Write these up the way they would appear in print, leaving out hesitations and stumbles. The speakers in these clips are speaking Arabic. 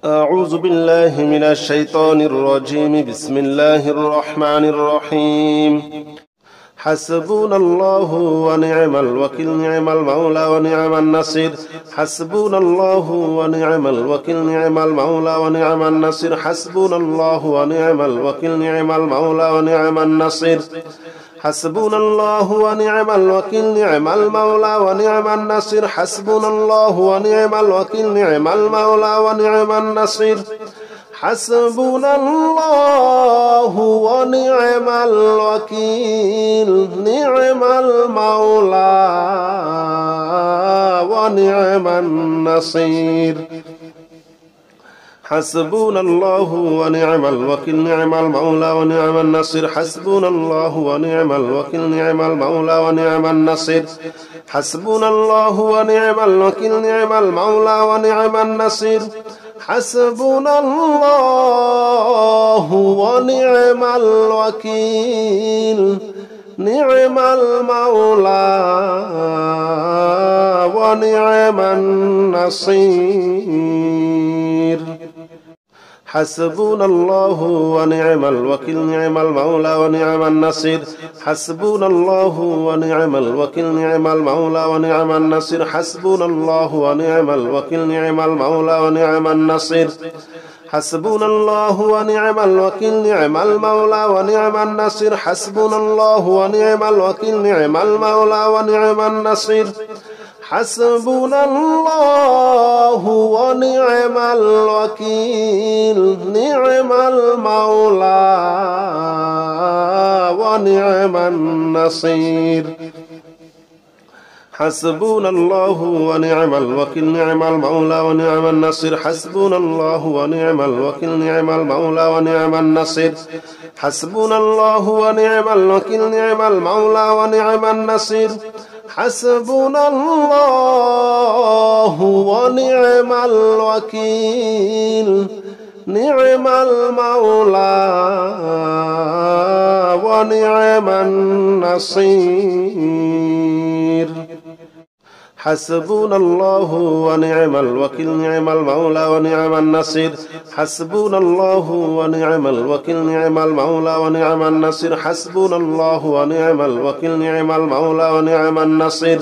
أعوذ بالله من الشيطان الرجيم. بسم الله الرحمن الرحيم. حسبنا الله ونعم الوكيل، نعم المولى ونعم النصير. حسبنا الله ونعم الوكيل، نعم المولى ونعم النصير. حسبنا الله ونعم الوكيل، نعم المولى ونعم النصير. حسبنا الله ونعم الوكيل، نعم المولى ونعم النصير. حسبنا الله ونعم الوكيل، نعم المولى ونعم النصير. حسبنا الله ونعم الوكيل، نعم المولى ونعم النصير. حسبنا الله ونعم الوكيل، نعم المولى ونعم النصير. حسبنا الله ونعم الوكيل، نعم المولى ونعم النصير. حسبنا الله ونعم الوكيل، نعم المولى ونعم النصير. حسبنا الله ونعم الوكيل، نعم المولى ونعم النصير. حسبنا الله ونعم الوكيل، نعم المولى ونعم النصير. حسبنا الله ونعم الوكيل، نعم المولى ونعم النصير. حسبنا الله ونعم الوكيل، نعم المولى ونعم النصير. حسبنا الله ونعم الوكيل، نعم المولى ونعم النصير. حسبنا الله ونعم الوكيل، نعم المولى ونعم النصير. حسبنا الله ونعم الوكيل، نعم المولى ونعم النصير. حسبنا الله ونعم الوكيل، نعم المولى ونعم النصير. حسبنا الله ونعم الوكيل، نعم المولى ونعم النصير. حسبنا الله ونعم الوكيل، نعم المولى ونعم النصير. حسبنا الله ونعم الوكيل، نعم المولى ونعم النصير. حسبنا الله ونعم الوكيل، نعم المولى ونعم النصير. حسبنا الله ونعم الوكيل، نعم المولى ونعم النصير. حسبنا الله ونعم الوكيل، نعم المولى ونعم النصير.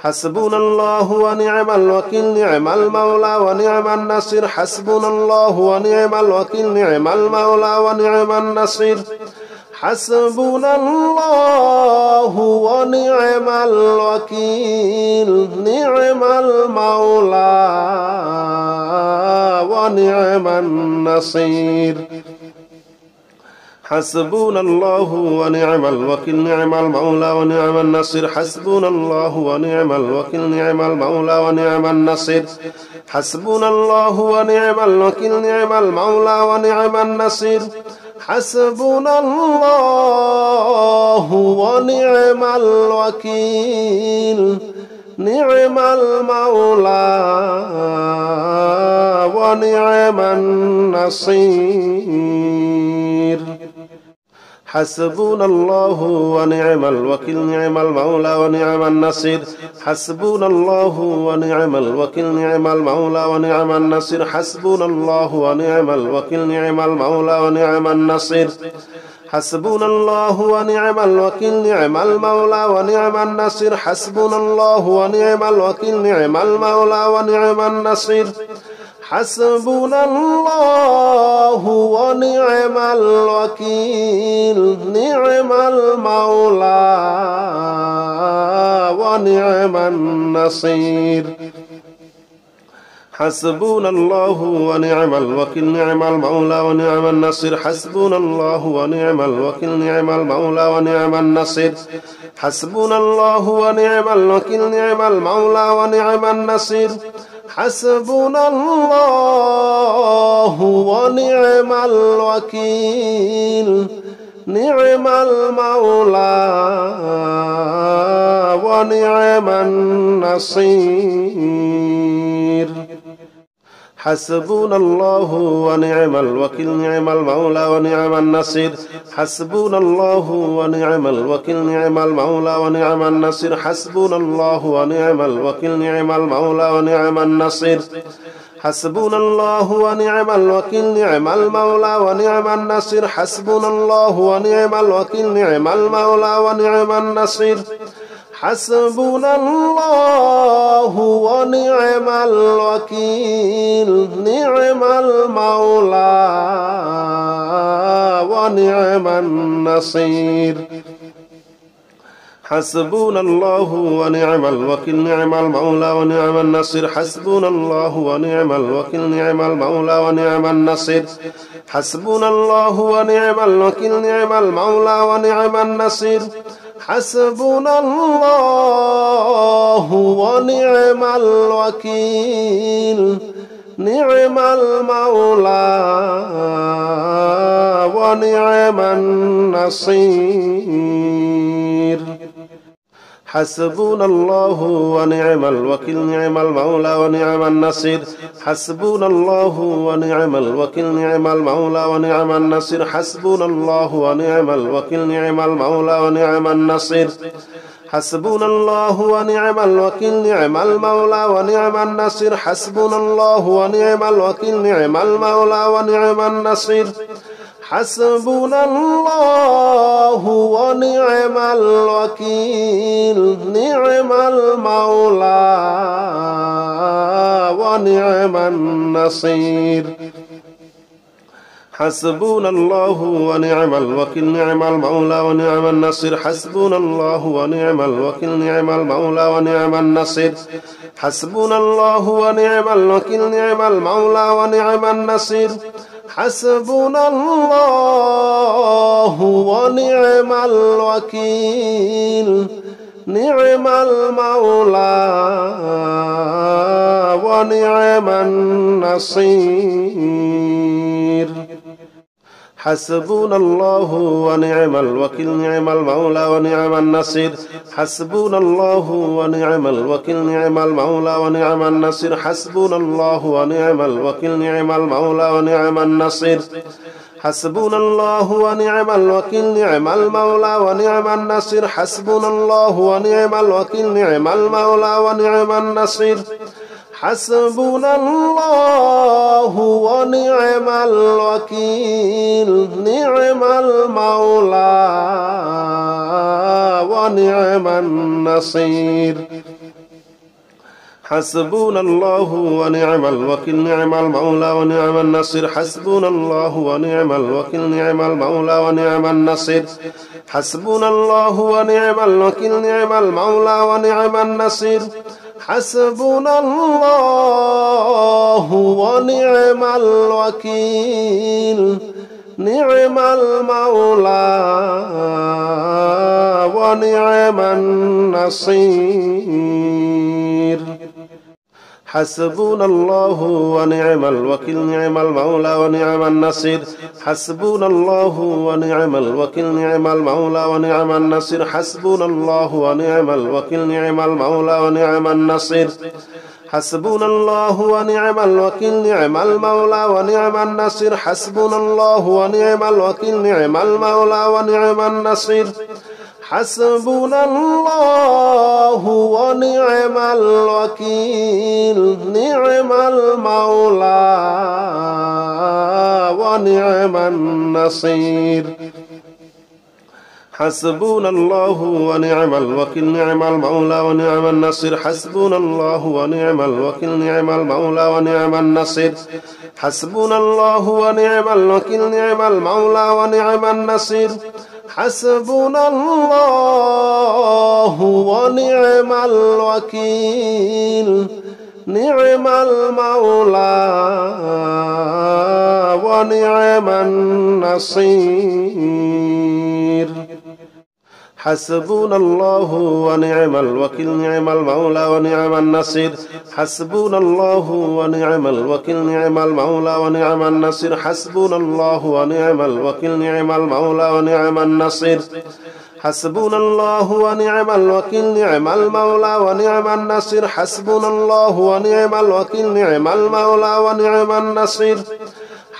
حسبنا الله ونعم الوكيل، نعم المولى ونعم النصير. حسبنا الله ونعم الوكيل، نعم المولى ونعم النصير. حسبنا الله ونعم الوكيل، نعم المولى ونعم النصير. حسبنا الله ونعم الوكيل، نعم المولى ونعم النصير. حسبنا الله ونعم الوكيل، نعم المولى ونعم النصير. حسبنا الله ونعم الوكيل، نعم المولى ونعم النصير. حسبنا الله ونعم الوكيل، نعم المولى ونعم النصير. حسبنا الله ونعم الوكيل، نعم المولى ونعم النصير. حسبنا الله ونعم الوكيل، نعم المولى ونعم النصير. حسبنا الله ونعم الوكيل، نعم المولى ونعم النصير. حسبنا الله ونعم الوكيل، نعم المولى ونعم النصير. حسبنا الله ونعم الوكيل، نعم المولى ونعم النصير. حسبنا الله ونعم الوكيل، نعم المولى ونعم النصير. حسبنا الله ونعم الوكيل، نعم المولى ونعم النصير. حسبنا الله ونعم الوكيل، نعم المولى ونعم النصير. حسبنا الله ونعم الوكيل، نعم المولى ونعم النصير. حسبنا الله ونعم الوكيل، نعم المولى ونعم النصير. حسبنا الله ونعم الوكيل، نعم المولى ونعم النصير. حسبنا الله ونعم الوكيل، نعم المولى ونعم النصير. حسبنا الله ونعم الوكيل، نعم المولى ونعم النصير. حسبنا الله ونعم الوكيل نعم المولى ونعم النصير حسبنا الله ونعم الوكيل نعم المولى ونعم النصير حسبنا الله ونعم الوكيل نعم المولى ونعم النصير حسبنا الله ونعم الوكيل نعم المولى ونعم النصير حسبنا الله ونعم الوكيل نعم المولى ونعم النصير حسبنا الله ونعم الوكيل نعم المولى ونعم النصير حسبنا الله ونعم الوكيل نعم المولى ونعم النصير حسبنا الله ونعم الوكيل نعم المولى ونعم النصير حسبنا الله ونعم الوكيل نعم المولى ونعم النصير حسبنا الله ونعم الوكيل نعم المولى ونعم النصير حسبنا الله ونعم الوكيل نعم المولى ونعم النصير حسبنا الله ونعم الوكيل نعم المولى ونعم النصير حسبنا الله ونعم الوكيل نعم المولى ونعم النصير حسبنا الله ونعم الوكيل نعم المولى ونعم النصير حسبنا الله ونعم الوكيل نعم المولى ونعم النصير حسبنا الله ونعم الوكيل نعم المولى ونعم النصير حسبنا الله ونعم الوكيل نعم المولى ونعم النصير حسبنا الله ونعم الوكيل نعم المولى ونعم النصير حسبنا الله ونعم الوكيل نعم المولى ونعم النصير حسبنا الله ونعم الوكيل نعم المولى ونعم النصير حسبنا الله ونعم الوكيل نعم المولى ونعم النصير حسبنا الله ونعم الوكيل نعم المولى ونعم النصير حسبنا الله ونعم الوكيل نعم المولى ونعم النصير حسبنا الله ونعم الوكيل نعم المولى ونعم النصير حسبنا الله ونعم الوكيل نعم المولى ونعم النصير حسبنا الله ونعم الوكيل نعم المولى ونعم النصير حسبنا الله ونعم الوكيل نعم المولى ونعم النصير حسبنا الله ونعم الوكيل نعم المولى ونعم النصير حسبنا الله ونعم الوكيل نعم المولى ونعم النصير حسبنا الله ونعم الوكيل نعم المولى ونعم النصير حسبنا الله ونعم الوكيل نعم المولى ونعم النصير حسبنا الله ونعم الوكيل نعم المولى ونعم النصير حسبنا الله ونعم الوكيل نعم المولى ونعم النصير حسبنا الله ونعم الوكيل نعم المولى ونعم النصير حسبنا الله ونعم الوكيل نعم المولى ونعم النصير حسبنا الله ونعم الوكيل نعم المولى ونعم النصير حسبنا الله ونعم الوكيل نعم المولى ونعم النصير حسبنا الله ونعم الوكيل نعم المولى ونعم النصير حسبنا الله ونعم الوكيل نعم المولى ونعم النصير حسبنا الله ونعم الوكيل نعم المولى ونعم النصير حسبنا الله ونعم الوكيل نعم المولى ونعم النصير حسبنا الله ونعم الوكيل نعم المولى ونعم النصير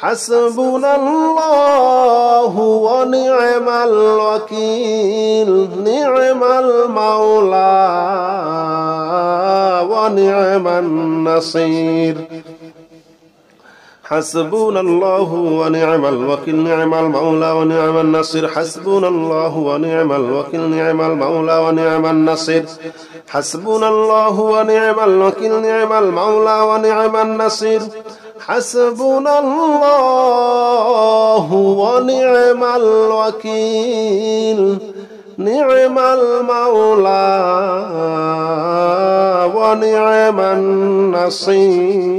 حسبنا الله ونعم الوكيل نعم المولى ونعم النصير حسبنا الله ونعم الوكيل نعم المولى ونعم النصير حسبنا الله ونعم الوكيل نعم المولى ونعم النصير حسبنا الله ونعم الوكيل نعم المولى ونعم النصير حسبنا الله ونعم الوكيل نعم المولى ونعم النصير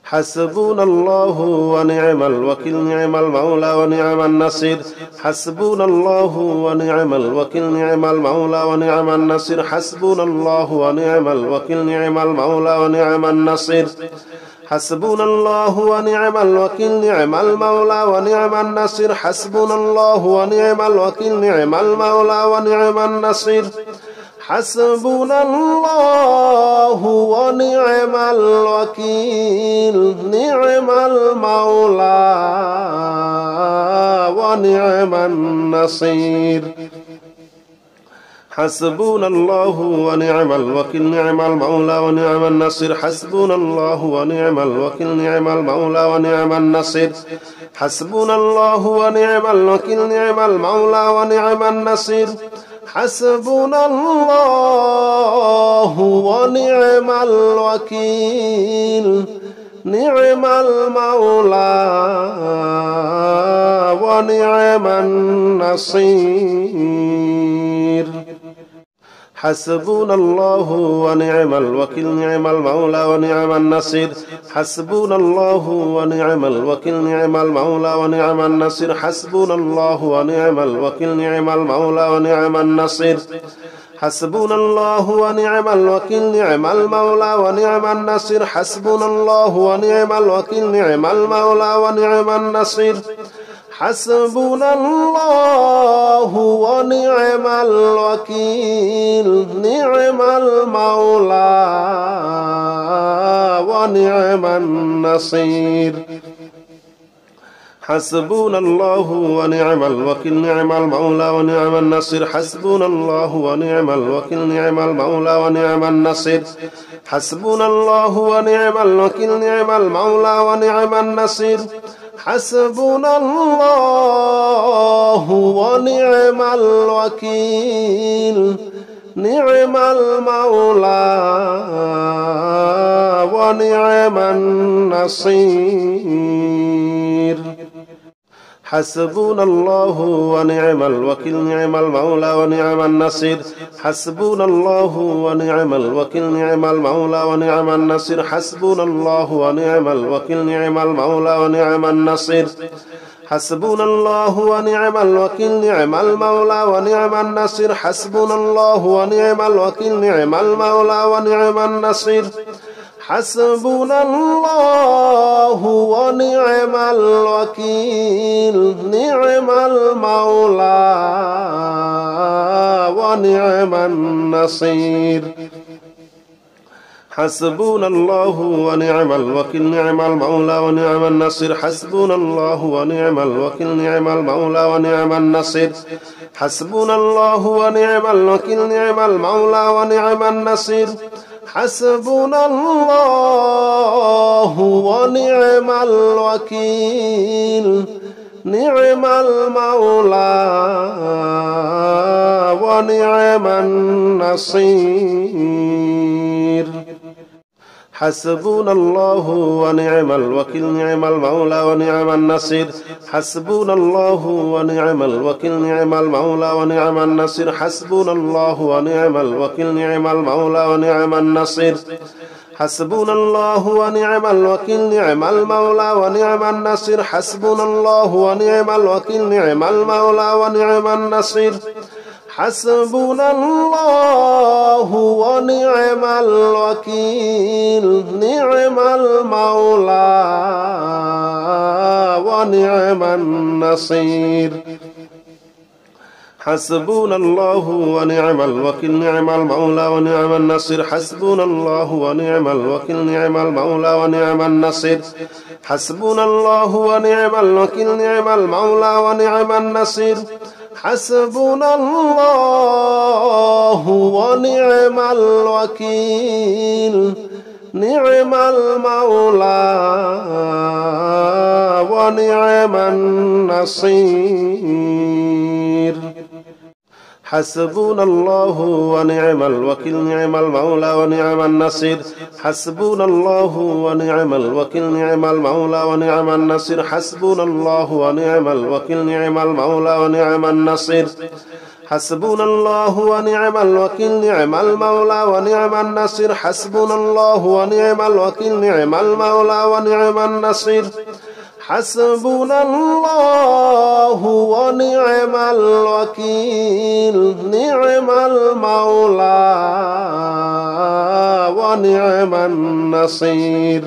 حسبنا الله ونعم الوكيل نعم المولى ونعم النصير حسبنا الله ونعم الوكيل نعم المولى ونعم النصير حسبنا الله ونعم الوكيل نعم المولى ونعم النصير حسبنا الله ونعم الوكيل نعم المولى ونعم النصير حسبنا الله ونعم الوكيل نعم المولى ونعم النصير حسبنا الله ونعم الوكيل نعم المولى ونعم النصير حسبنا الله ونعم الوكيل نعم المولى ونعم النصير حسبنا الله ونعم الوكيل نعم المولى ونعم النصير حسبنا الله ونعم الوكيل نعم المولى ونعم النصير حسبنا الله ونعم الوكيل نعم المولى ونعم النصير حسبنا الله ونعم الوكيل نعم المولى ونعم النصير حسبنا الله ونعم الوكيل نعم المولى ونعم النصير حسبنا الله ونعم الوكيل نعم المولى ونعم النصير حسبنا الله ونعم الوكيل نعم المولى ونعم النصير حسبنا الله ونعم الوكيل نعم المولى ونعم النصير حسبنا الله ونعم الوكيل نعم المولى ونعم النصير حسبنا الله ونعم الوكيل نعم المولى ونعم النصير حسبنا الله ونعم الوكيل نعم المولى ونعم النصير حسبنا الله ونعم الوكيل نعم المولى ونعم النصير حسبنا الله ونعم الوكيل نعم المولى ونعم النصير حسبنا الله ونعم الوكيل نعم المولى ونعم النصير حسبنا الله ونعم الوكيل نعم المولى ونعم النصير حسبنا الله ونعم الوكيل نعم المولى ونعم النصير حسبنا الله ونعم الوكيل نعم المولى ونعم النصير حسبنا الله ونعم الوكيل نعم المولى ونعم النصير حسبنا الله ونعم الوكيل نعم المولى ونعم النصير حسبنا الله ونعم الوكيل نعم المولى ونعم النصير حسبنا الله ونعم الوكيل نعم المولى ونعم النصير حسبنا الله ونعم الوكيل نعم المولى ونعم النصير حسبنا الله ونعم الوكيل نعم المولى ونعم النصير حسبنا الله ونعم الوكيل نعم المولى ونعم النصير حسبنا الله ونعم الوكيل نعم المولى ونعم النصير حسبنا الله ونعم الوكيل نعم المولى ونعم النصير حسبنا الله ونعم الوكيل نعم المولى ونعم النصير حسبنا الله ونعم الوكيل نعم المولى ونعم النصير حسبنا الله ونعم الوكيل نعم المولى ونعم النصير حسبنا الله ونعم الوكيل نعم المولى ونعم النصير حسبنا الله ونعم الوكيل نعم المولى ونعم النصير حسبنا الله ونعم الوكيل نعم المولى ونعم النصير حسبنا الله ونعم الوكيل نعم المولى ونعم النصير حسبنا الله ونعم الوكيل نعم المولى ونعم النصير حسبنا الله ونعم الوكيل نعم المولى ونعم النصير حسبنا الله ونعم الوكيل نعم المولى ونعم النصير حسبنا الله ونعم الوكيل نعم المولى ونعم النصير حسبنا الله ونعم الوكيل نعم المولى ونعم النصير حسبنا الله ونعم الوكيل نعم المولى ونعم النصير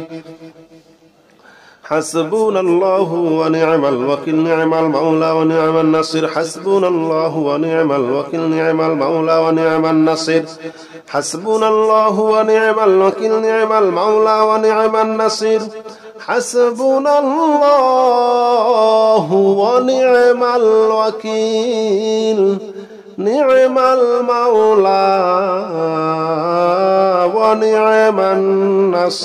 حسبنا الله ونعم الوكيل نعم المولى ونعم النصير حسبنا الله ونعم الوكيل نعم المولى ونعم النصير حسبنا الله ونعم الوكيل نعم المولى ونعم النصير حسبنا الله ونعم الوكيل نعم المولى ونعم النصير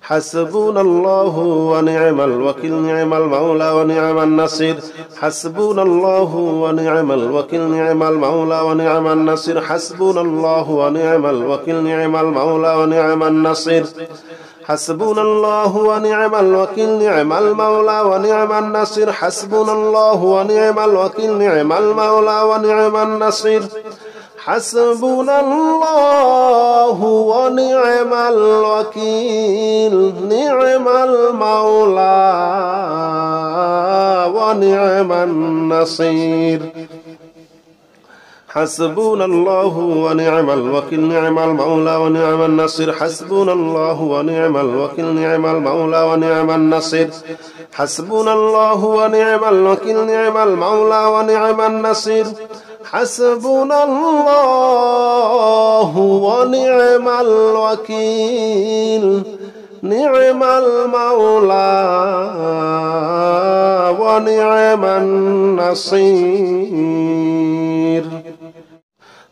حسبنا الله ونعم الوكيل نعم المولى ونعم النصير حسبنا الله ونعم الوكيل نعم المولى ونعم النصير حسبنا الله ونعم الوكيل نعم المولى ونعم النصير حسبنا الله ونعم الوكيل نعم المولى ونعم النصير حسبنا الله ونعم الوكيل نعم المولى ونعم النصير حسبنا الله ونعم الوكيل نعم المولى ونعم النصير حسبنا الله ونعم الوكيل نعم المولى ونعم النصير حسبنا الله ونعم الوكيل نعم المولى ونعم النصير حسبنا الله ونعم الوكيل نعم المولى ونعم النصير حسبنا الله ونعم الوكيل نعم المولى ونعم النصير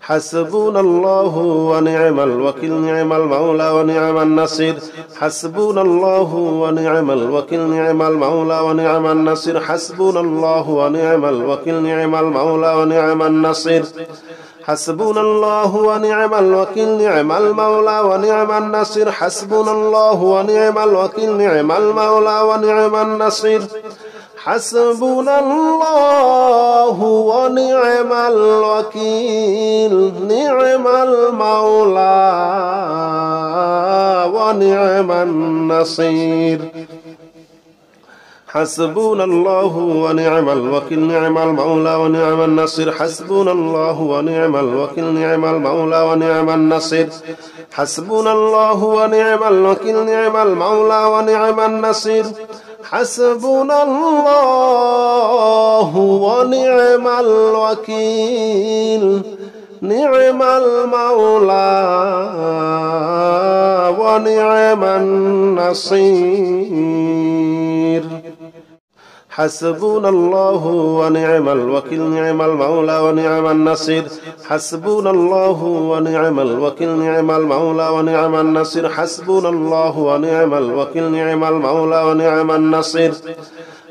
حسبنا الله ونعم الوكيل نعم المولى ونعم النصير حسبنا الله ونعم الوكيل نعم المولى ونعم النصير حسبنا الله ونعم الوكيل نعم المولى ونعم النصير حسبنا الله ونعم الوكيل نعم المولى ونعم النصير حسبنا الله ونعم الوكيل نعم المولى ونعم النصير حسبنا الله ونعم الوكيل نعم المولى ونعم النصير حسبنا الله ونعم الوكيل نعم المولى ونعم النصير حسبنا الله ونعم الوكيل نعم المولى ونعم النصير حسبنا الله ونعم الوكيل نعم المولى ونعم النصير حسبنا الله ونعم الوكيل نعم المولى ونعم النصير حسبنا الله ونعم الوكيل نعم المولى ونعم النصير حسبنا الله ونعم الوكيل نعم المولى ونعم النصير حسبنا الله ونعم الوكيل نعم المولى ونعم النصير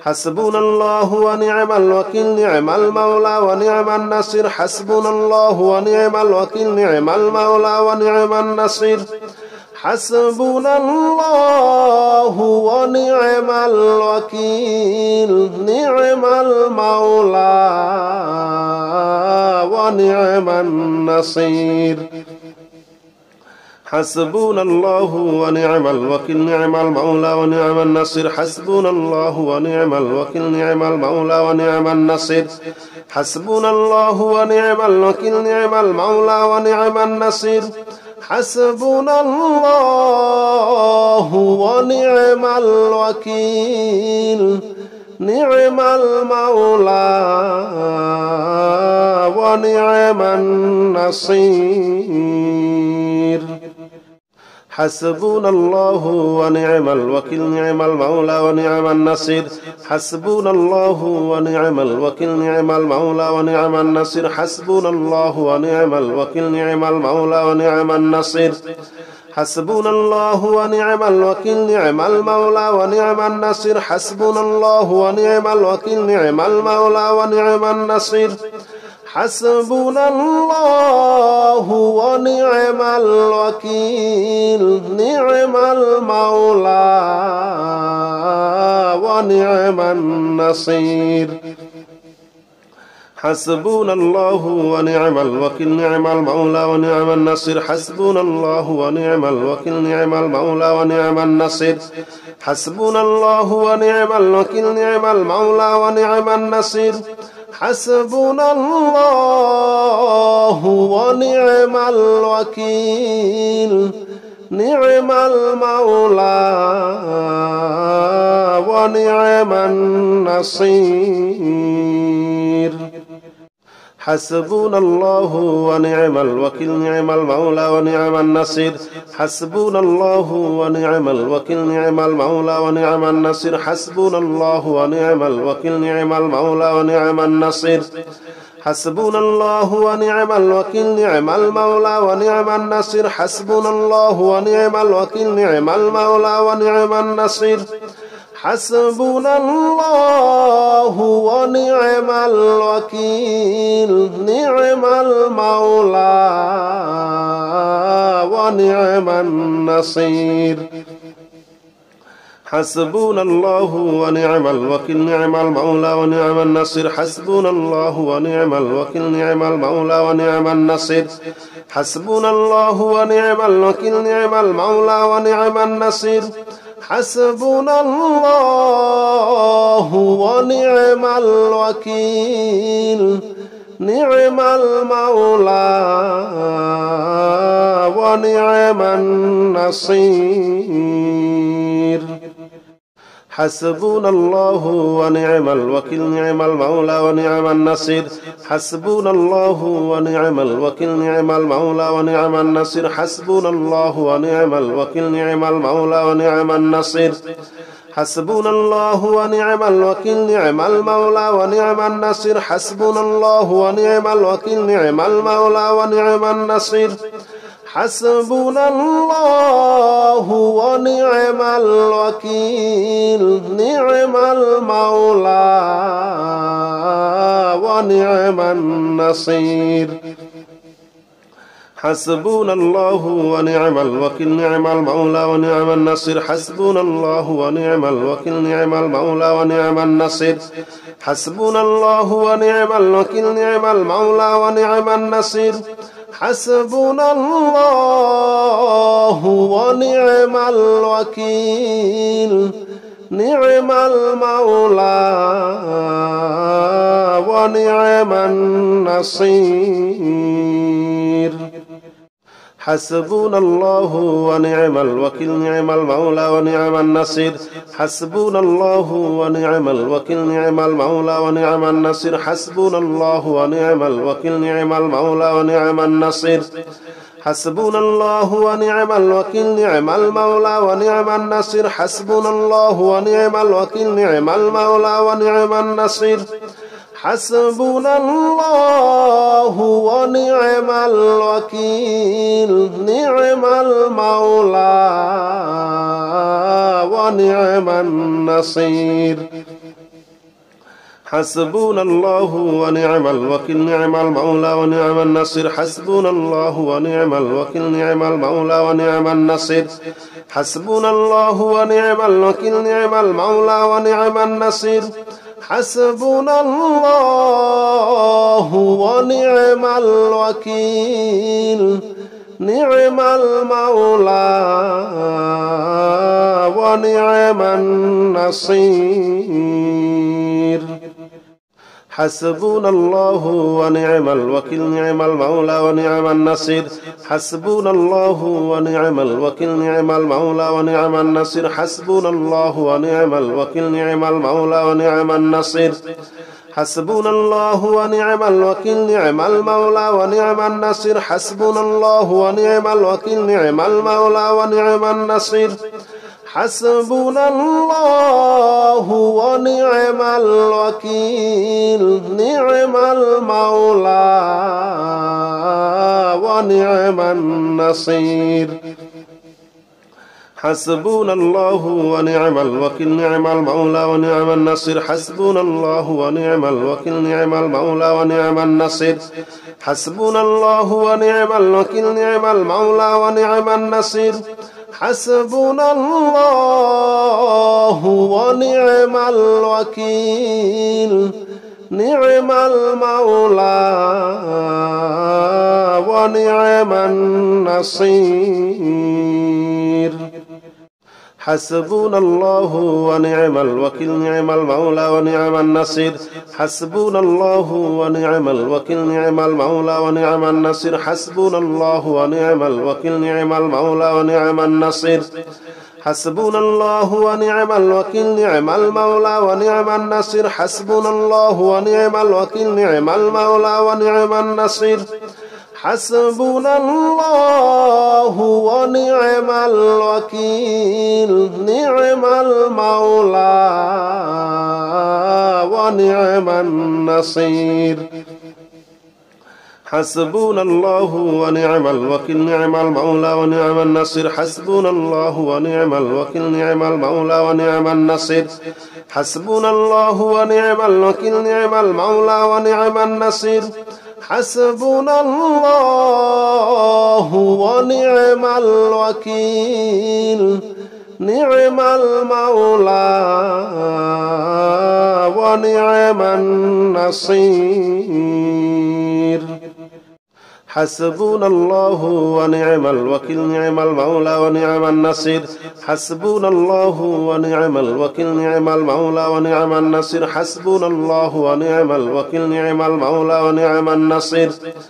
حسبنا الله ونعم الوكيل نعم المولى ونعم النصير حسبنا الله ونعم الوكيل نعم المولى ونعم النصير حسبنا الله ونعم الوكيل نعم المولى ونعم النصير حسبنا الله ونعم الوكيل نعم المولى ونعم النصير حسبنا الله ونعم الوكيل نعم المولى ونعم النصير حسبنا الله ونعم الوكيل نعم المولى ونعم النصير حسبنا الله ونعم الوكيل نعم المولى ونعم النصير حسبنا الله ونعم الوكيل نعم المولى ونعم النصير حسبنا الله ونعم الوكيل نعم المولى ونعم النصير حسبنا الله ونعم الوكيل نعم المولى ونعم النصير حسبنا الله ونعم الوكيل نعم المولى ونعم النصير حسبنا الله ونعم الوكيل نعم المولى ونعم النصير حسبنا الله ونعم الوكيل نعم المولى ونعم النصير حسبنا الله ونعم الوكيل نعم المولى ونعم النصير حسبنا الله ونعم الوكيل نعم المولى ونعم النصير حسبنا الله ونعم الوكيل نعم المولى ونعم النصير حسبنا الله ونعم الوكيل نعم المولى ونعم النصير حسبنا الله ونعم الوكيل نعم المولى ونعم النصير حسبنا الله ونعم الوكيل نعم المولى ونعم النصير حسبنا الله ونعم الوكيل نعم المولى ونعم النصير حسبنا الله ونعم الوكيل نعم المولى ونعم النصير حسبنا الله ونعم الوكيل نعم المولى ونعم النصير حسبنا الله ونعم الوكيل نعم المولى ونعم النصير حسبنا الله ونعم الوكيل نعم المولى ونعم النصير حسبنا الله ونعم الوكيل نعم المولى ونعم النصير حسبنا الله ونعم الوكيل نعم المولى ونعم النصير حسبنا الله ونعم الوكيل نعم المولى ونعم النصير حسبنا الله ونعم الوكيل نعم المولى ونعم النصير حسبنا الله ونعم الوكيل نعم المولى ونعم النصير حسبنا الله ونعم الوكيل نعم المولى ونعم النصير حسبنا الله ونعم الوكيل نعم المولى ونعم النصير حسبنا الله ونعم الوكيل نعم المولى ونعم النصير حسبنا الله ونعم الوكيل نعم المولى ونعم النصير حسبنا الله ونعم الوكيل نعم المولى ونعم النصير حسبنا الله ونعم الوكيل نعم المولى ونعم النصير حسبنا الله ونعم الوكيل نعم المولى ونعم النصير حسبنا الله ونعم الوكيل نعم المولى ونعم النصير حسبنا الله ونعم الوكيل نعم المولى ونعم النصير حسبنا الله ونعم الوكيل نعم المولى ونعم النصير حسبنا الله ونعم الوكيل نعم المولى ونعم النصير حسبنا الله ونعم الوكيل نعم المولى ونعم النصير حسبنا الله ونعم الوكيل نعم المولى ونعم النصير حسبنا الله ونعم الوكيل نعم المولى ونعم النصير حسبنا الله ونعم الوكيل نعم المولى ونعم النصير حسبنا الله ونعم الوكيل نعم المولى ونعم النصير حسبنا الله ونعم الوكيل نعم المولى ونعم النصير حسبنا الله ونعم الوكيل نعم المولى ونعم النصير حسبنا الله ونعم الوكيل نعم المولى ونعم النصير حسبنا الله ونعم الوكيل نعم المولى ونعم النصير حسبنا الله ونعم الوكيل نعم المولى ونعم النصير حسبنا الله ونعم الوكيل نعم المولى ونعم النصير حسبنا الله ونعم الوكيل نعم المولى ونعم النصير حسبنا الله ونعم الوكيل نعم المولى ونعم النصير حسبنا الله ونعم الوكيل نعم المولى ونعم النصير حسبنا الله ونعم الوكيل نعم المولى ونعم النصير حسبنا الله ونعم الوكيل نعم المولى ونعم النصير حسبنا الله ونعم الوكيل نعم المولى ونعم النصير حسبنا الله ونعم الوكيل نعم المولى ونعم النصير حسبنا الله ونعم الوكيل نعم المولى ونعم النصير حسبنا الله ونعم الوكيل نعم المولى ونعم النصير حسبنا الله ونعم الوكيل نعم المولى ونعم النصير حسبنا الله ونعم الوكيل نعم المولى ونعم النصير حسبنا الله ونعم الوكيل نعم المولى ونعم النصير حسبنا الله ونعم الوكيل نعم المولى ونعم النصير حسبنا الله ونعم الوكيل نعم المولى ونعم النصير حسبنا الله ونعم الوكيل نعم المولى ونعم النصير حسبنا الله ونعم الوكيل نعم المولى ونعم النصير حسبنا الله ونعم الوكيل نعم المولى ونعم النصير حسبنا الله ونعم الوكيل نعم المولى ونعم النصير حسبنا الله ونعم الوكيل نعم المولى ونعم النصير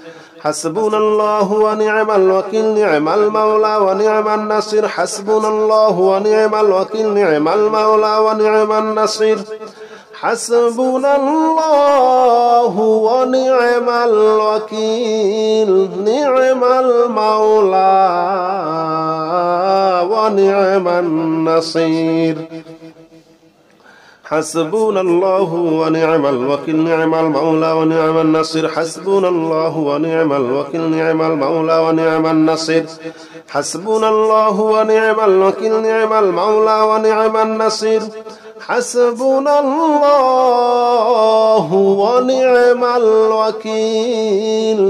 حسبنا الله ونعم الوكيل نعم المولى ونعم النصير حسبنا الله ونعم الوكيل نعم المولى ونعم النصير حسبنا الله ونعم الوكيل نعم المولى ونعم النصير حسبنا الله ونعم الوكيل نعم المولى ونعم النصير حسبنا الله ونعم الوكيل نعم المولى ونعم النصير حسبنا الله ونعم الوكيل نعم المولى ونعم النصير حسبنا الله ونعم الوكيل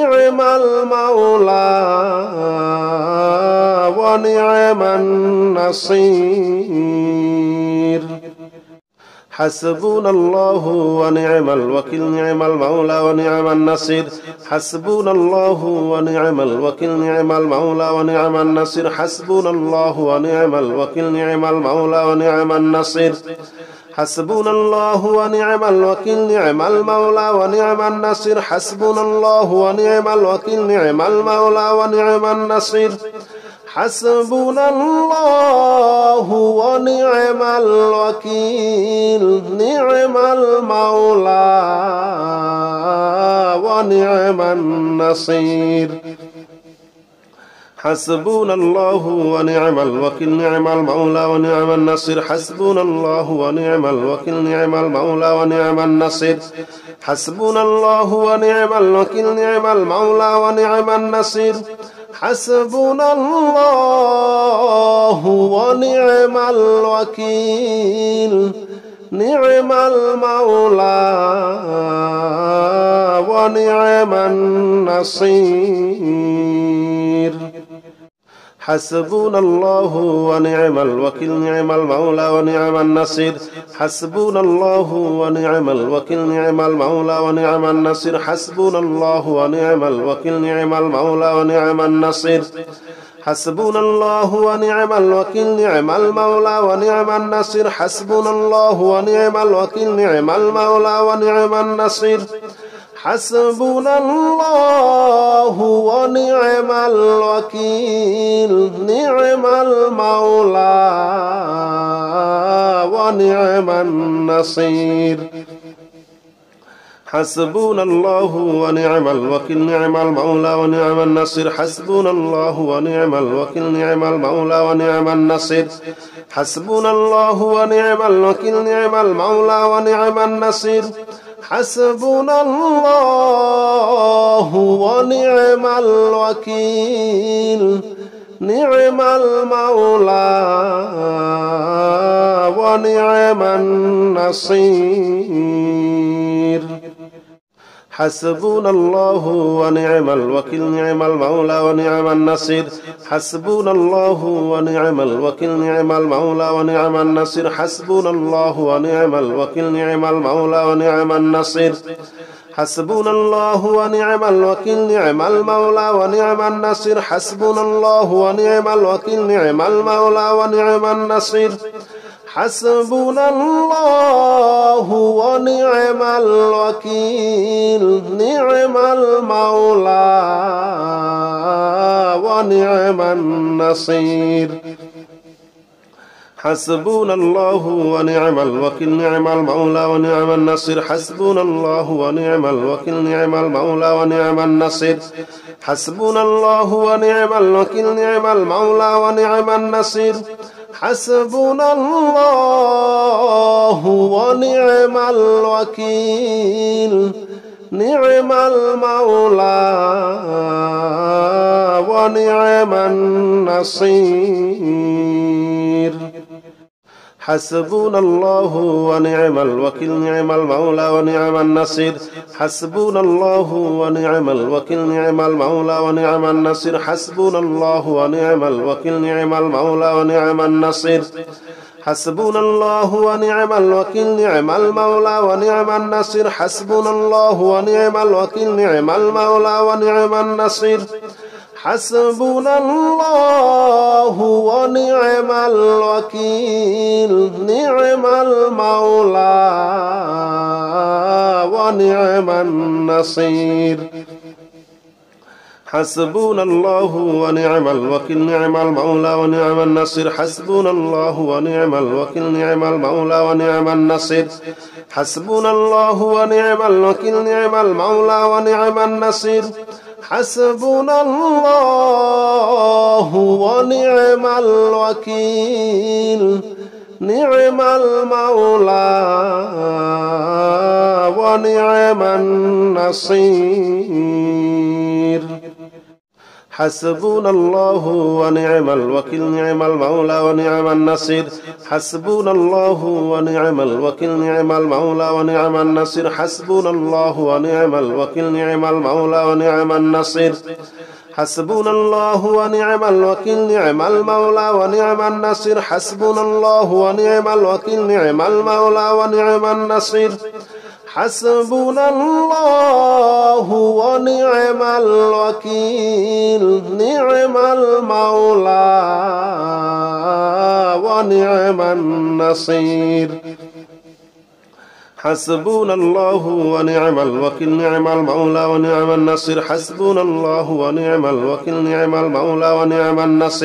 نعم المولى ونعم النصير حسبنا الله ونعم الوكيل نعم المولى ونعم النصير حسبنا الله ونعم الوكيل نعم المولى ونعم النصير حسبنا الله ونعم الوكيل نعم المولى ونعم النصير حسبنا الله ونعم الوكيل نعم المولى ونعم النصير حسبنا الله ونعم الوكيل نعم المولى ونعم النصير حسبنا الله ونعم الوكيل نعم المولى ونعم النصير حسبنا الله ونعم الوكيل نعم المولى ونعم النصير حسبنا الله ونعم الوكيل نعم المولى ونعم النصير حسبنا الله ونعم الوكيل نعم المولى ونعم النصير حسبنا الله ونعم الوكيل نعم المولى ونعم النصير حسبنا الله ونعم الوكيل نعم المولى ونعم النصير حسبنا الله ونعم الوكيل نعم المولى ونعم النصير حسبنا الله ونعم الوكيل نعم المولى ونعم النصير حسبنا الله ونعم الوكيل نعم المولى ونعم النصير حسبنا الله ونعم الوكيل نعم المولى ونعم النصير حسبنا الله ونعم الوكيل نعم المولى ونعم النصير حسبنا الله ونعم الوكيل نعم المولى ونعم النصير حسبنا الله ونعم الوكيل نعم المولى ونعم النصير حسبنا الله ونعم الوكيل نعم المولى ونعم النصير حسبنا الله ونعم الوكيل نعم المولى ونعم النصير حسبنا الله ونعم الوكيل نعم المولى ونعم النصير حسبنا الله ونعم الوكيل نعم المولى ونعم النصير حسبنا الله ونعم الوكيل نعم المولى ونعم النصير حسبنا الله ونعم الوكيل نعم المولى ونعم النصير حسبنا الله ونعم الوكيل نعم المولى ونعم النصير حسبنا الله ونعم الوكيل نعم المولى ونعم النصير حسبنا الله ونعم الوكيل نعم المولى ونعم النصير حسبنا الله ونعم الوكيل نعم المولى ونعم النصير حسبنا الله ونعم الوكيل نعم المولى ونعم النصير حسبنا الله ونعم الوكيل نعم المولى ونعم النصير حسبنا الله ونعم الوكيل نعم المولى ونعم النصير حسبنا الله ونعم الوكيل نعم المولى ونعم النصير حسبنا الله ونعم الوكيل نعم المولى ونعم النصير حسبنا الله ونعم الوكيل نعم المولى ونعم النصير حسبنا الله ونعم الوكيل نعم المولى ونعم النصير حسبنا الله ونعم الوكيل نعم المولى ونعم النصير حسبنا الله ونعم الوكيل نعم المولى ونعم النصير حسبنا الله ونعم الوكيل نعم المولى ونعم النصير حسبنا الله ونعم الوكيل نعم المولى ونعم النصير حسبنا الله ونعم الوكيل نعم المولى ونعم النصير حسبنا الله ونعم الوكيل نعم المولى ونعم النصير حسبنا الله ونعم الوكيل نعم المولى ونعم النصير حسبنا الله ونعم الوكيل نعم المولى ونعم النصير حسبنا الله ونعم الوكيل نعم المولى ونعم النصير حسبنا الله ونعم الوكيل نعم المولى ونعم النصير حسبنا الله ونعم الوكيل نعم المولى ونعم النصير حسبنا الله ونعم الوكيل نعم المولى ونعم النصير حسبنا الله ونعم الوكيل نعم المولى ونعم النصير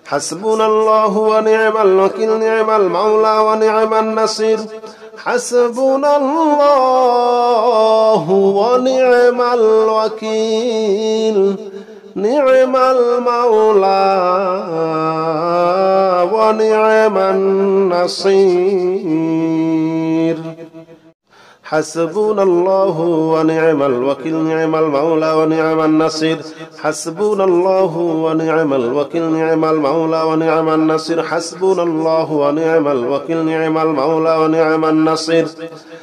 حسبنا الله ونعم الوكيل نعم المولى ونعم النصير حسبنا الله ونعم الوكيل نعم المولى ونعم النصير حسبنا الله ونعم الوكيل نعم المولى ونعم النصير حسبنا الله ونعم الوكيل نعم المولى ونعم النصير حسبنا الله ونعم الوكيل نعم المولى ونعم النصير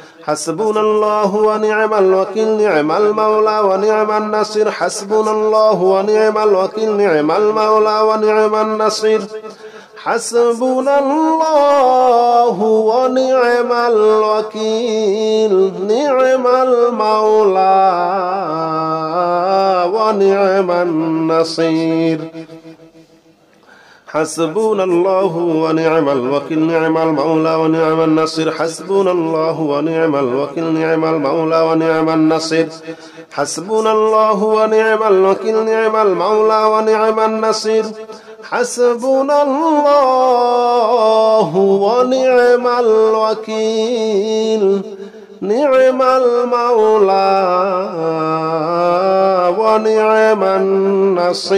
حسبنا الله ونعم الوكيل نعم المولى ونعم النصير حسبنا الله ونعم الوكيل نعم المولى ونعم النصير حسبنا الله ونعم الوكيل نعم المولى ونعم النصير حسبنا الله ونعم الوكيل نعم المولى ونعم النصير حسبنا الله ونعم الوكيل نعم المولى ونعم النصير حسبنا الله ونعم الوكيل نعم المولى ونعم النصير حسبنا الله ونعم الوكيل نعم المولى ونعم النصير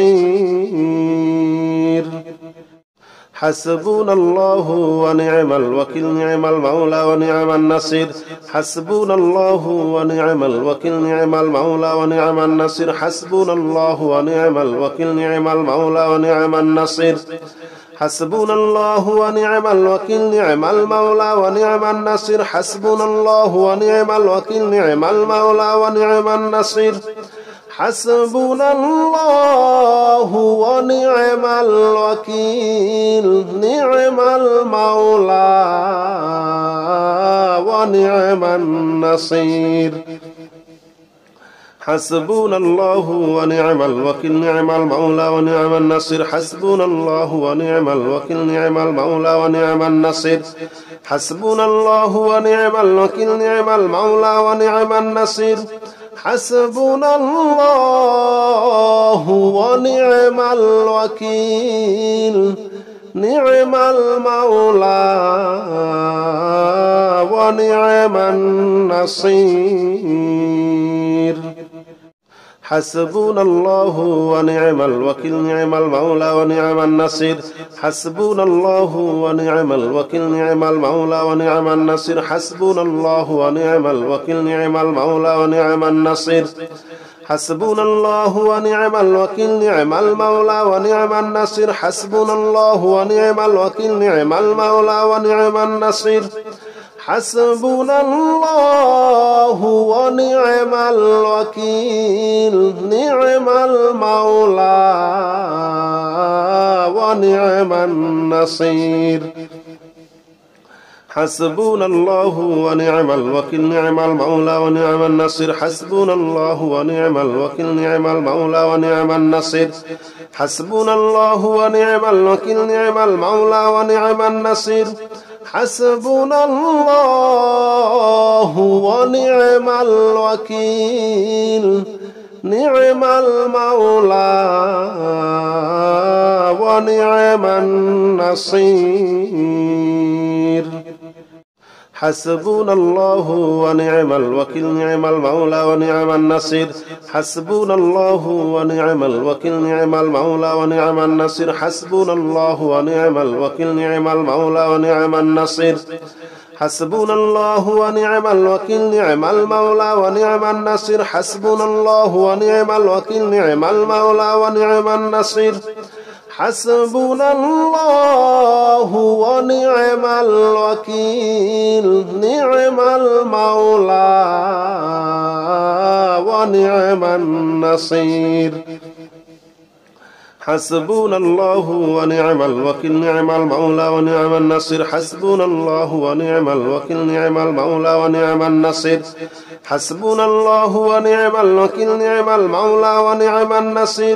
حسبنا الله ونعم الوكيل نعم المولى ونعم النصير حسبنا الله ونعم الوكيل نعم المولى ونعم النصير حسبنا الله ونعم الوكيل نعم المولى ونعم النصير حسبنا الله ونعم الوكيل نعم المولى ونعم النصير حسبنا الله ونعم الوكيل نعم المولى ونعم النصير حسبنا الله ونعم الوكيل نعم المولى ونعم النصير حسبنا الله ونعم الوكيل نعم المولى ونعم النصير حسبنا الله ونعم الوكيل نعم المولى ونعم النصير حسبنا الله ونعم الوكيل نعم المولى ونعم النصير حسبنا الله ونعم الوكيل نعم المولى ونعم النصير حسبنا الله ونعم الوكيل نعم المولى ونعم النصير حسبنا الله ونعم الوكيل نعم المولى ونعم النصير حسبنا الله ونعم الوكيل نعم المولى ونعم النصير حسبنا الله ونعم الوكيل نعم المولى ونعم النصير حسبنا الله ونعم الوكيل نعم المولى ونعم النصير حسبنا الله ونعم الوكيل نعم المولى ونعم النصير حسبنا الله ونعم الوكيل نعم المولى ونعم النصير حسبنا الله ونعم الوكيل نعم المولى ونعم النصير حسبنا الله ونعم الوكيل نعم المولى ونعم النصير حسبنا الله ونعم الوكيل نعم المولى ونعم النصير حسبنا الله ونعم الوكيل نعم المولى ونعم النصير حسبنا الله ونعم الوكيل نعم المولى ونعم النصير حسبنا الله ونعم الوكيل نعم المولى ونعم النصير حسبنا الله ونعم الوكيل نعم المولى ونعم النصير حسبنا الله ونعم الوكيل نعم المولى ونعم النصير حسبنا الله ونعم الوكيل نعم المولى ونعم النصير حسبنا الله ونعم الوكيل نعم المولى ونعم النصير حسبنا الله ونعم الوكيل نعم المولى ونعم النصير حسبنا الله ونعم الوكيل نعم المولى ونعم النصير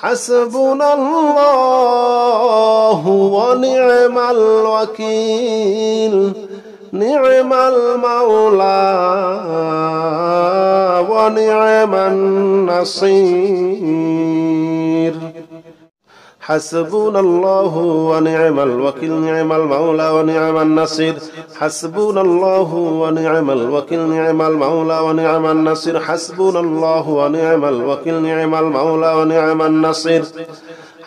حسبنا الله ونعم الوكيل نعم المولى ونعم النصير حسبنا الله ونعم الوكيل نعم المولى ونعم النصير حسبنا الله ونعم الوكيل نعم المولى ونعم النصير حسبنا الله ونعم الوكيل نعم المولى ونعم النصير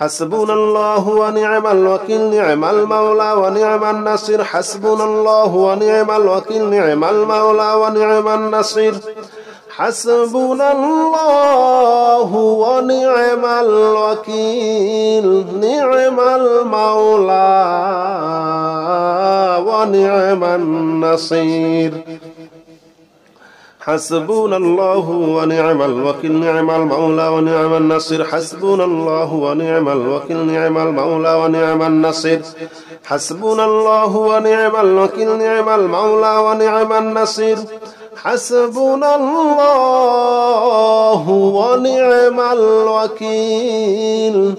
حسبنا الله ونعم الوكيل نعم المولى ونعم النصير حسبنا الله ونعم الوكيل نعم المولى ونعم النصير حسبنا الله ونعم الوكيل نعم المولى ونعم النصير حسبنا الله ونعم الوكيل نعم المولى ونعم النصير حسبنا الله ونعم الوكيل نعم المولى ونعم النصير حسبنا الله ونعم الوكيل نعم المولى ونعم النصير حسبنا الله ونعم الوكيل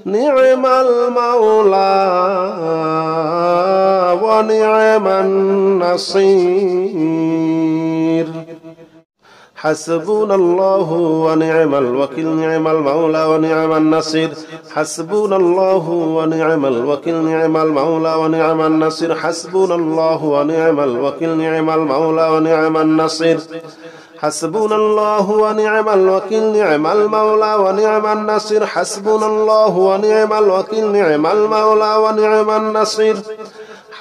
نعم المولى ونعم النصير حسبنا الله ونعم الوكيل نعم المولى ونعم النصير حسبنا الله ونعم الوكيل نعم المولى ونعم النصير حسبنا الله ونعم الوكيل نعم المولى ونعم النصير حسبنا الله ونعم الوكيل نعم المولى ونعم النصير حسبنا الله ونعم الوكيل نعم المولى ونعم النصير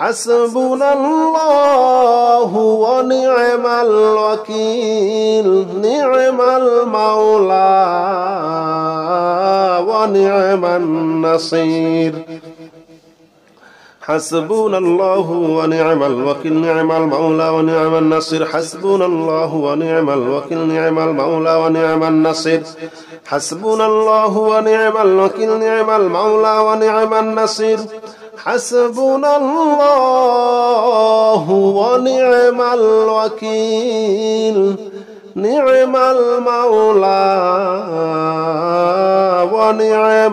حسبنا الله ونعم الوكيل نعم المولى ونعم النصير حسبنا الله ونعم الوكيل نعم المولى ونعم النصير حسبنا الله ونعم الوكيل نعم المولى ونعم النصير حسبنا الله ونعم الوكيل نعم المولى ونعم النصير حسبنا الله ونعم الوكيل نعم المولى ونعم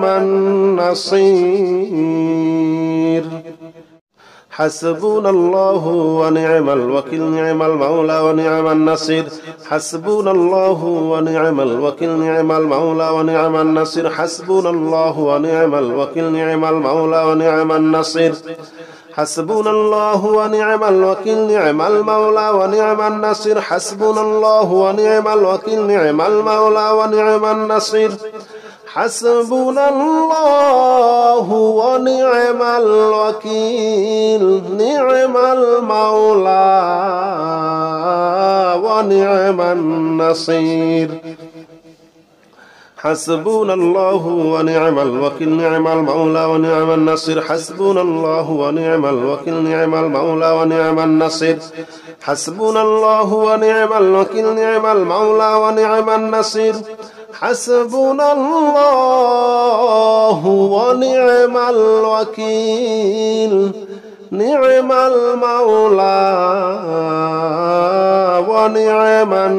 النصير حسبنا الله ونعم الوكيل نعم المولى ونعم النصير حسبنا الله ونعم الوكيل نعم المولى ونعم النصير حسبنا الله ونعم الوكيل نعم المولى ونعم النصير حسبنا الله ونعم الوكيل نعم المولى ونعم النصير حسبنا الله ونعم الوكيل نعم المولى ونعم النصير حسبنا الله ونعم الوكيل نعم المولى ونعم النصير حسبنا الله ونعم الوكيل نعم المولى ونعم النصير حسبنا الله ونعم الوكيل نعم المولى ونعم النصير حسبنا الله ونعم الوكيل نعم المولى ونعم النصير حسبنا الله ونعم الوكيل نعم المولى ونعم النصير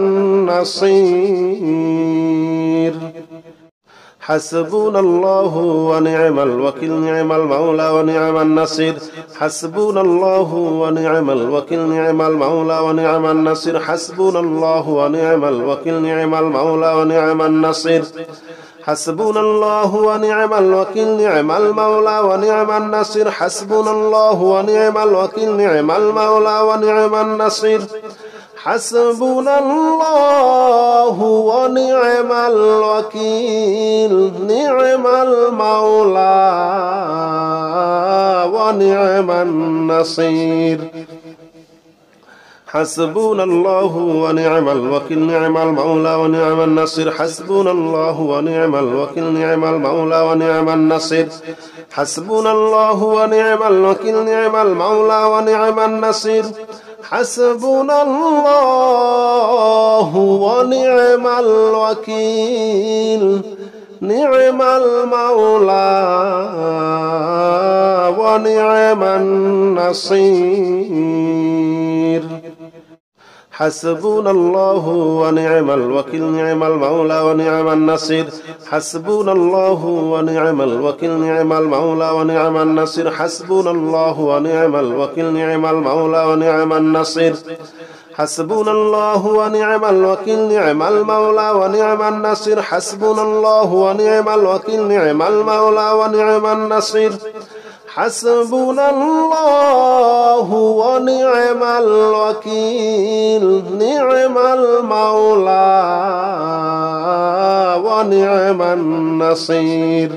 حسبنا الله ونعم الوكيل نعم المولى ونعم النصير حسبنا الله ونعم الوكيل نعم المولى ونعم النصير حسبنا الله ونعم الوكيل نعم المولى ونعم النصير حسبنا الله ونعم الوكيل نعم المولى ونعم النصير حسبنا الله ونعم الوكيل نعم المولى ونعم النصير حسبنا الله ونعم الوكيل نعم المولى ونعم النصير حسبنا الله ونعم الوكيل نعم المولى ونعم النصير حسبنا الله ونعم الوكيل نعم المولى ونعم النصير حسبنا الله ونعم الوكيل نعم المولى ونعم النصير حسبنا الله ونعم الوكيل نعم المولى ونعم النصير حسبنا الله ونعم الوكيل نعم المولى ونعم النصير حسبنا الله ونعم الوكيل نعم المولى ونعم النصير حسبنا الله ونعم الوكيل نعم المولى ونعم النصير حسبنا الله ونعم الوكيل نعم المولى ونعم النصير حسبنا الله ونعم الوكيل نعم المولى ونعم النصير حسبنا الله ونعم الوكيل نعم المولى ونعم النصير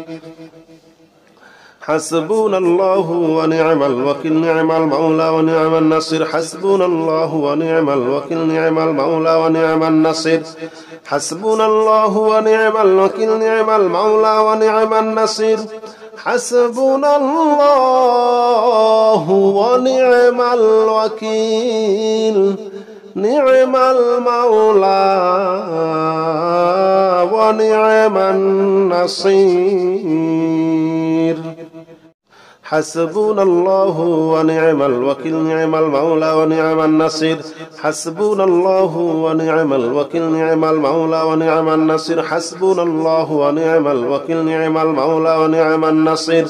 حسبنا الله ونعم الوكيل نعم المولى ونعم النصير حسبنا الله ونعم الوكيل نعم المولى ونعم النصير حسبنا الله ونعم الوكيل نعم المولى ونعم النصير حسبنا الله ونعم الوكيل نعم المولى ونعم النصير حسبنا الله ونعم الوكيل نعم المولى ونعم النصير حسبنا الله ونعم الوكيل نعم المولى ونعم النصير حسبنا الله ونعم الوكيل نعم المولى ونعم النصير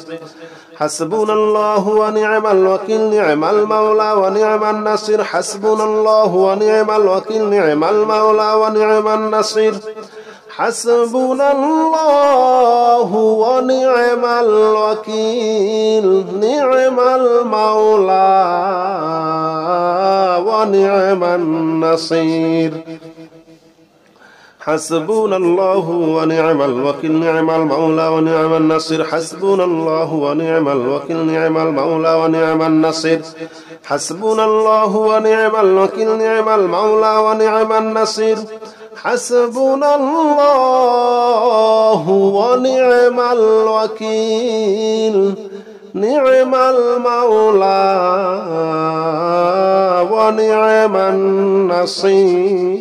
حسبنا الله ونعم الوكيل نعم المولى ونعم النصير حسبنا الله ونعم الوكيل نعم المولى ونعم النصير حسبنا الله ونعم الوكيل نعم المولى ونعم النصير حسبنا الله ونعم الوكيل نعم المولى ونعم النصير حسبنا الله ونعم الوكيل نعم المولى ونعم النصير حسبنا الله ونعم الوكيل نعم المولى ونعم النصير حسبنا الله ونعم الوكيل نعم المولى ونعم النصير